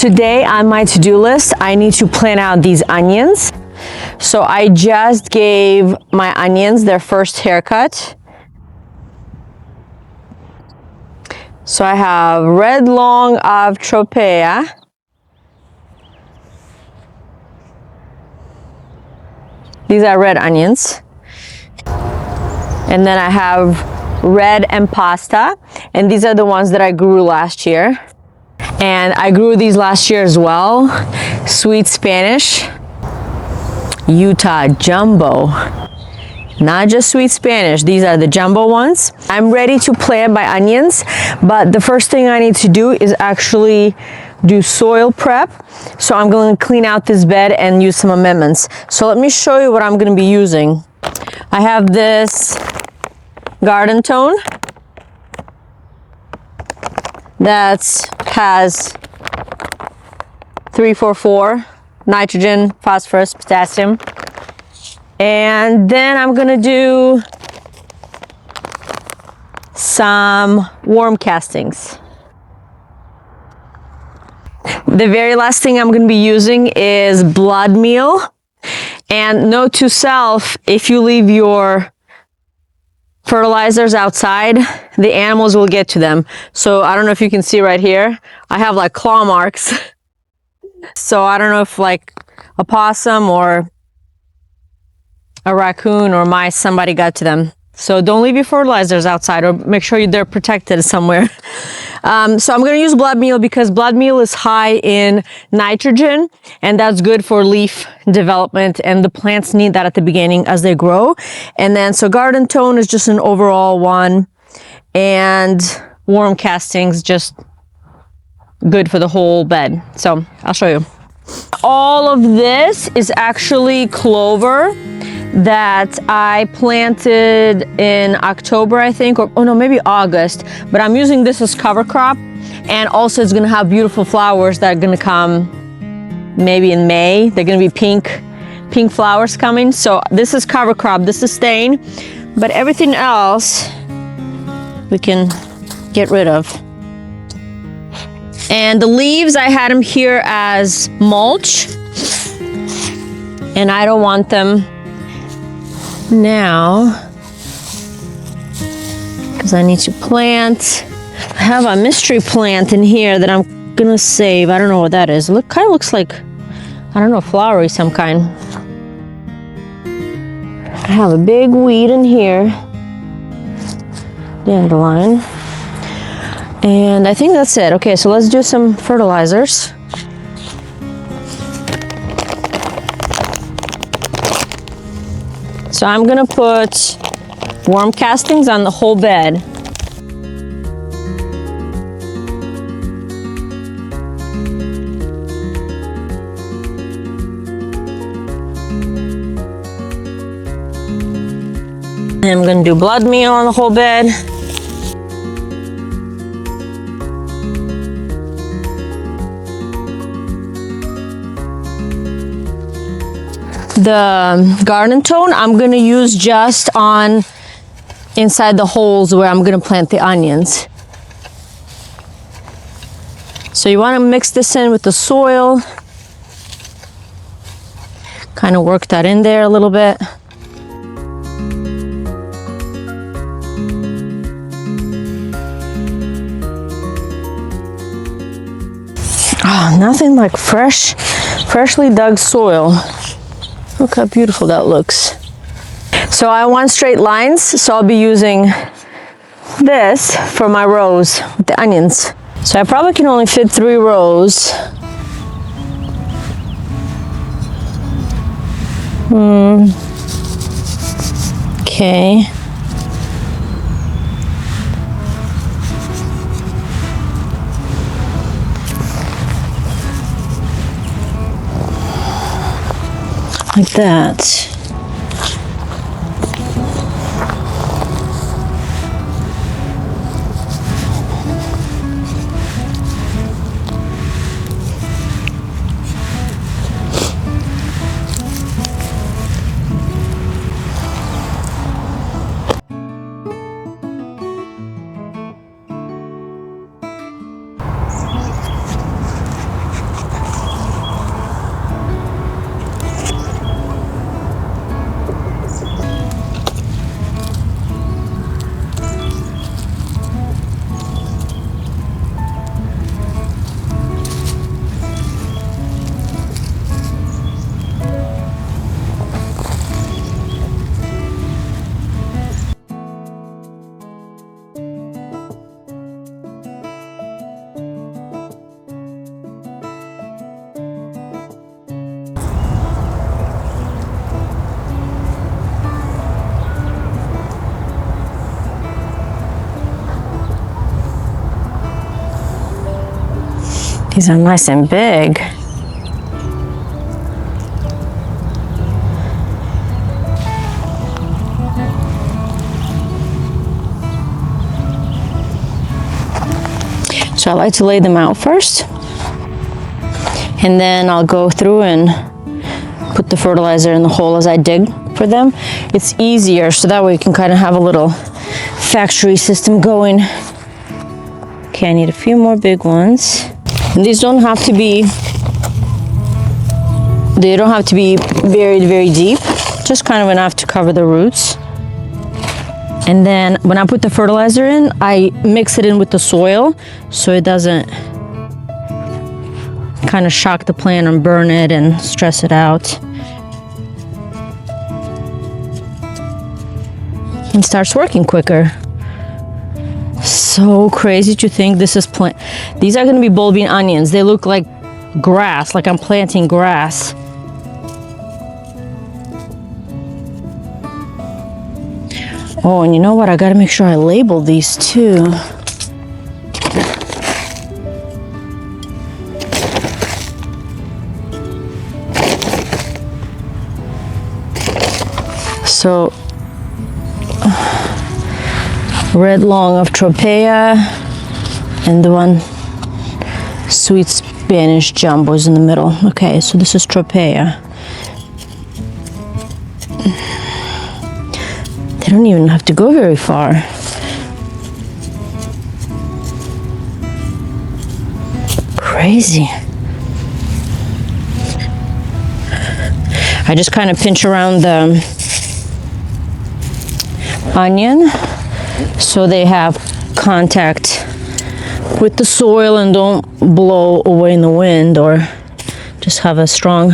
Today on my to-do list, I need to plan out these onions. So I just gave my onions their first haircut. So I have red long of tropea. These are red onions. And then I have red impasta, and these are the ones that I grew last year. And I grew these last year as well. Sweet Spanish, Utah Jumbo. Not just sweet Spanish, these are the jumbo ones. I'm ready to plant my onions, but the first thing I need to do is actually do soil prep. So I'm going to clean out this bed and use some amendments. So let me show you what I'm going to be using. I have this garden tone that has 3-4-4 nitrogen, phosphorus, potassium. And then I'm gonna do some worm castings. The very last thing I'm gonna be using is blood meal. And note to self, if you leave your fertilizers outside, the animals will get to them. So I don't know if you can see right here, I have like claw marks. So I don't know if like a possum or a raccoon or mice, somebody got to them. So don't leave your fertilizers outside, or make sure they're protected somewhere. So I'm going to use blood meal because blood meal is high in nitrogen, and that's good for leaf development, and the plants need that at the beginning as they grow. And then so garden tone is just an overall one, and worm castings just good for the whole bed. So I'll show you. All of this is actually clover that I planted in October, I think, or oh no, maybe August, but I'm using this as cover crop, and also it's gonna have beautiful flowers that are gonna come maybe in May. They're gonna be pink flowers coming. So this is cover crop, this is staying, but everything else we can get rid of. And the leaves, I had them here as mulch, and I don't want them now because I need to plant. I have a mystery plant in here that I'm gonna save. I don't know what that is. Look, kind of looks like, I don't know, flowery some kind. I have a big weed in here, dandelion, and I think that's it. Okay, so let's do some fertilizers. So I'm gonna put worm castings on the whole bed. And I'm gonna do blood meal on the whole bed. The garden tone I'm gonna use just on inside the holes where I'm gonna plant the onions. So you wanna mix this in with the soil. Kind of work that in there a little bit. Oh, nothing like freshly dug soil. Look how beautiful that looks. So I want straight lines, so I'll be using this for my rows with the onions. So I probably can only fit 3 rows. Okay. Like that. These are nice and big. So I like to lay them out first, and then I'll go through and put the fertilizer in the hole as I dig for them. It's easier, so that way you can kind of have a little factory system going. Okay, I need a few more big ones. And these don't have to be, they don't have to be buried very deep, just kind of enough to cover the roots. And then when I put the fertilizer in, I mix it in with the soil so it doesn't kind of shock the plant and burn it and stress it out. And starts working quicker. So crazy to think this is these are going to be bulbing onions. They look like grass, like I'm planting grass. Oh, and you know what? I gotta make sure I label these too. So, red long of Tropea, and the one sweet Spanish jumbo is in the middle. Okay, so this is Tropea. They don't even have to go very far. Crazy. I just kind of pinch around the onion so they have contact with the soil and don't blow away in the wind, or just have a strong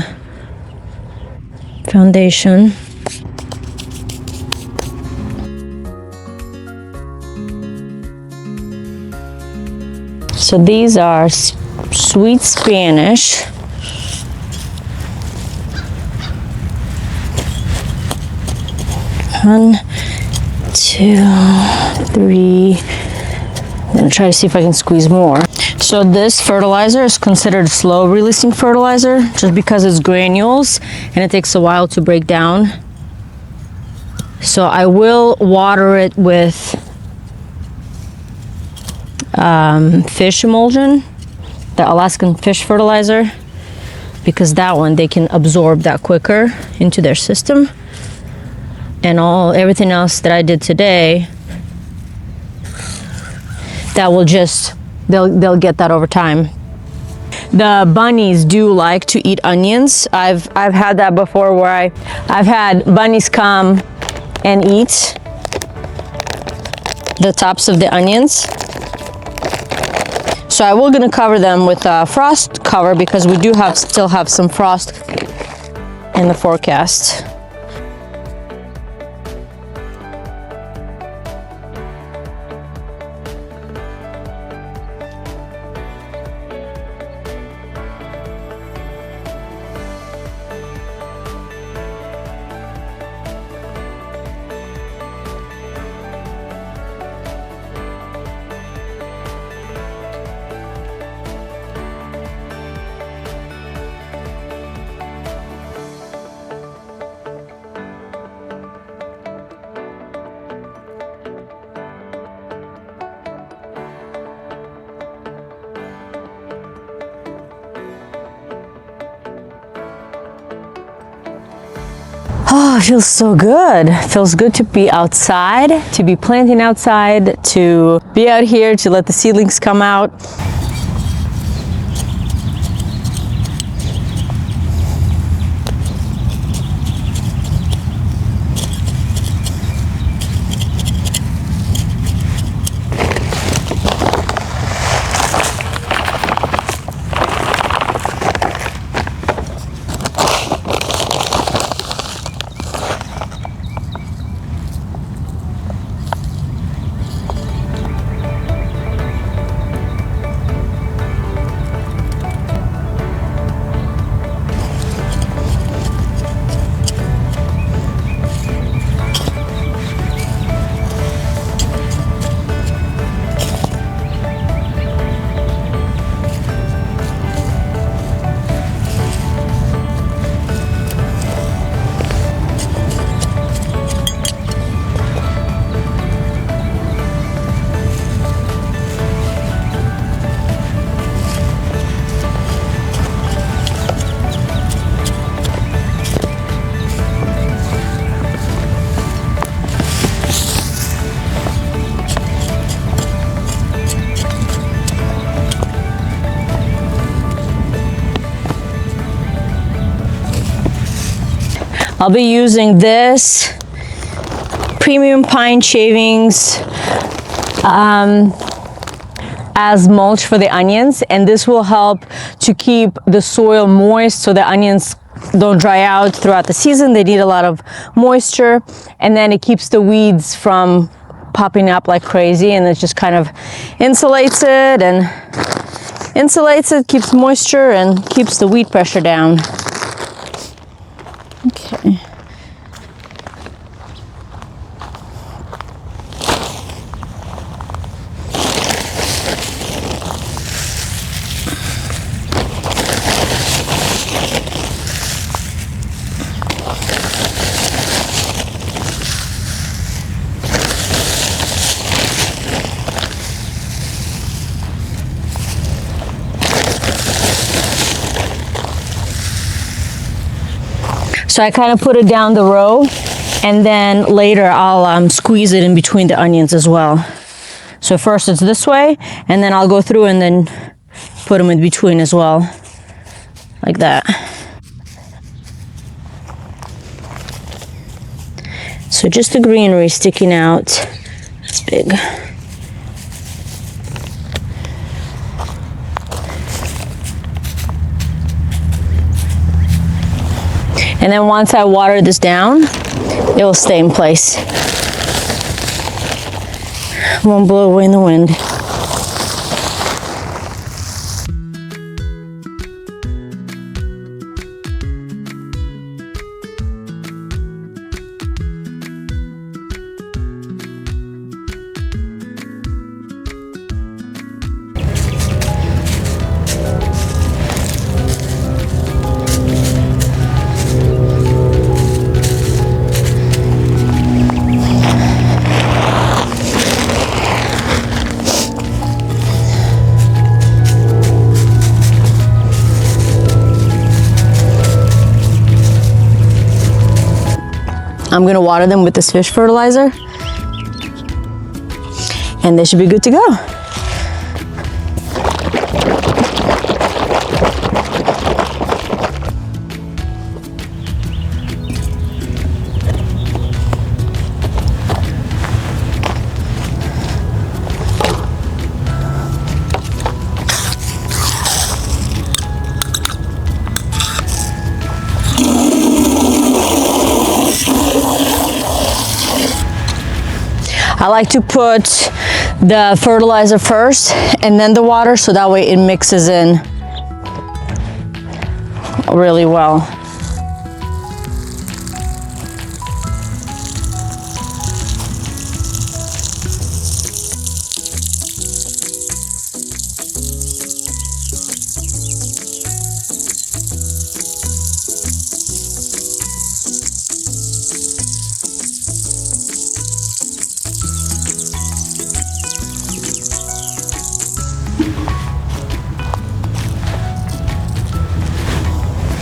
foundation. So these are sweet Spanish. One, two, three. I'm gonna try to see if I can squeeze more. So this fertilizer is considered slow releasing fertilizer just because it's granules and it takes a while to break down. So I will water it with fish emulsion, the Alaskan fish fertilizer, because that one they can absorb that quicker into their system. And everything else that I did today, that will just they'll get that over time. The bunnies do like to eat onions. I've had that before where I've had bunnies come and eat the tops of the onions. So I will gonna cover them with a frost cover because we do still have some frost in the forecast. Oh, it feels so good. It feels good to be outside, to be planting outside, to be out here, to let the seedlings come out. I'll be using this premium pine shavings as mulch for the onions, and this will help to keep the soil moist so the onions don't dry out throughout the season. They need a lot of moisture, and then it keeps the weeds from popping up like crazy, and it just kind of insulates it, keeps moisture and keeps the weed pressure down. Okay. So I kind of put it down the row, and then later I'll squeeze it in between the onions as well. So first it's this way, and then I'll go through and then put them in between as well, like that. So just the greenery sticking out. That's big. And then once I water this down, it will stay in place. Won't blow away in the wind. I'm gonna water them with this fish fertilizer, and they should be good to go. I like to put the fertilizer first and then the water, so that way it mixes in really well.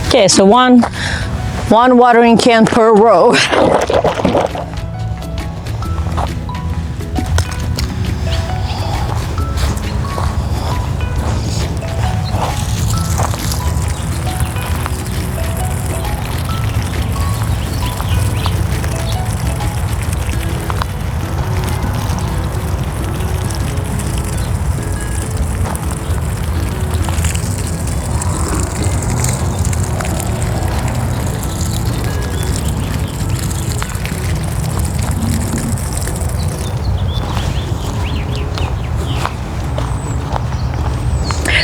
Okay, so one watering can per row.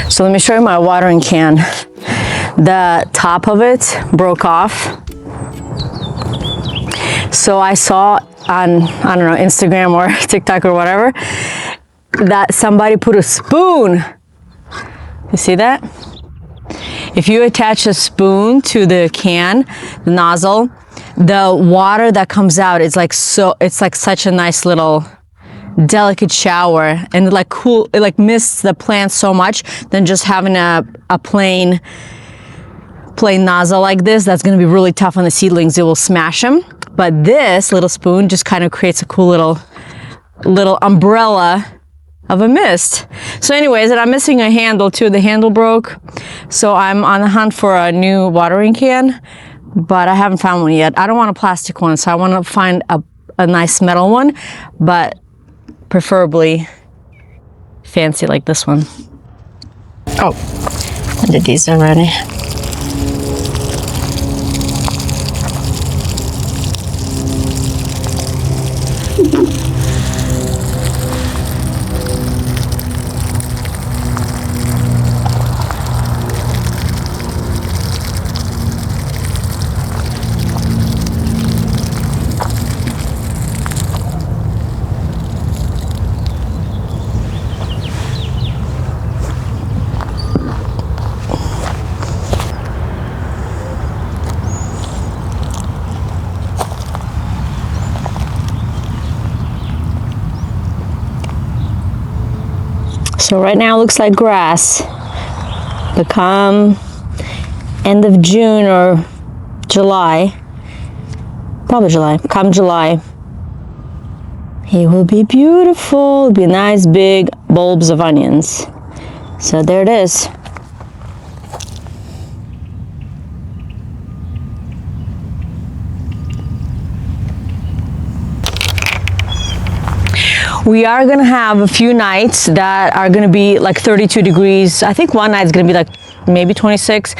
So let me show you my watering can. The top of it broke off. So I saw on, I don't know, Instagram or TikTok or whatever, that somebody put a spoon. You see that? If you attach a spoon to the can, the nozzle, the water that comes out is like it's like such a nice little delicate shower, and it like mists the plant so much than just having a plain nozzle like this. That's going to be really tough on the seedlings. It will smash them. But this little spoon just kind of creates a cool little umbrella of a mist. So anyways, and I'm missing a handle too. The handle broke, so I'm on the hunt for a new watering can. but I haven't found one yet. I don't want a plastic one, so I want to find a nice metal one, but preferably fancy like this one. Oh, I did these already. So right now it looks like grass, but come end of June or July, probably July, come July, it will be beautiful. It'll be nice big bulbs of onions. So there it is. We are gonna have a few nights that are gonna be like 32 degrees. I think one night is gonna be like maybe 26.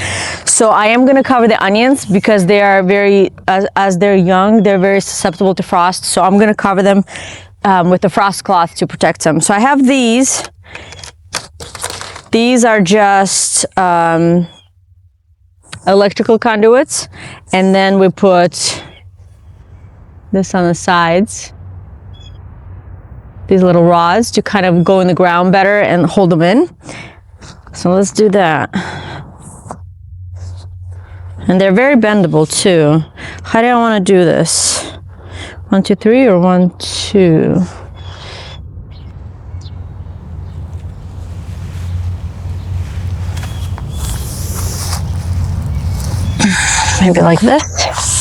So I am gonna cover the onions because they are very, as they're young, they're very susceptible to frost. So I'm gonna cover them with the frost cloth to protect them. So I have these. These are just electrical conduits. And then we put this on the sides. These little rods to kind of go in the ground better and hold them in. So let's do that. And they're very bendable too. How do I want to do this? 1, 2, 3 or 1, 2? Maybe like this.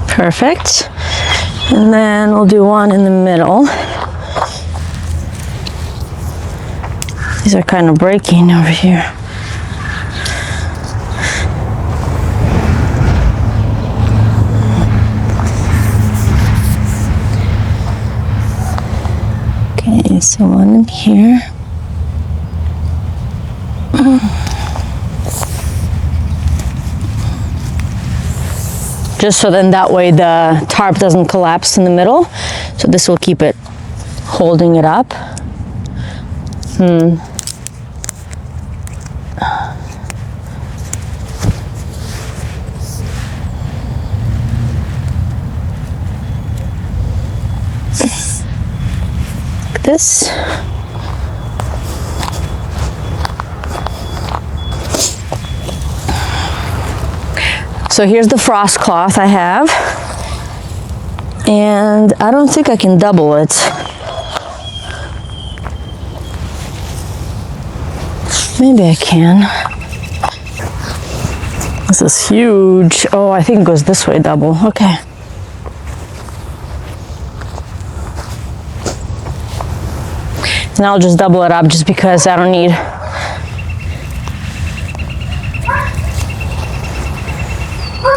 Perfect. And then we'll do one in the middle. These are kind of breaking over here. Okay, so one in here. Just so then that way the tarp doesn't collapse in the middle. So this will keep it holding it up. Like this. So here's the frost cloth I have, and I don't think I can double it. Maybe I can. This is huge. Oh, I think it goes this way double. Okay. And I'll just double it up just because I don't need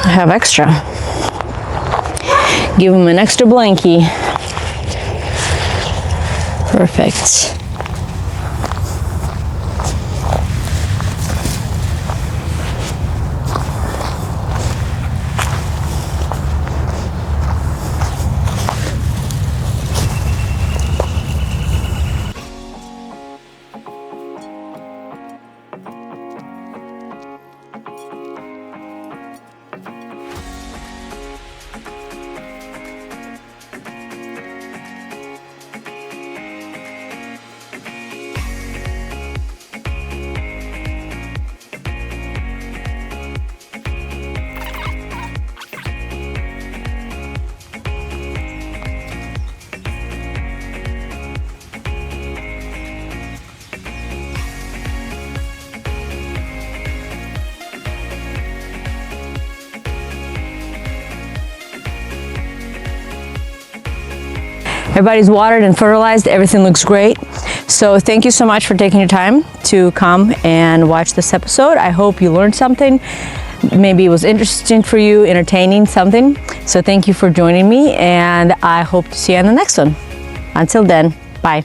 I have extra. Give him an extra blankie. Perfect. Everybody's watered and fertilized. Everything looks great. So thank you so much for taking your time to come and watch this episode. I hope you learned something. Maybe it was interesting for you, entertaining, something. So thank you for joining me, and I hope to see you on the next one. Until then, bye.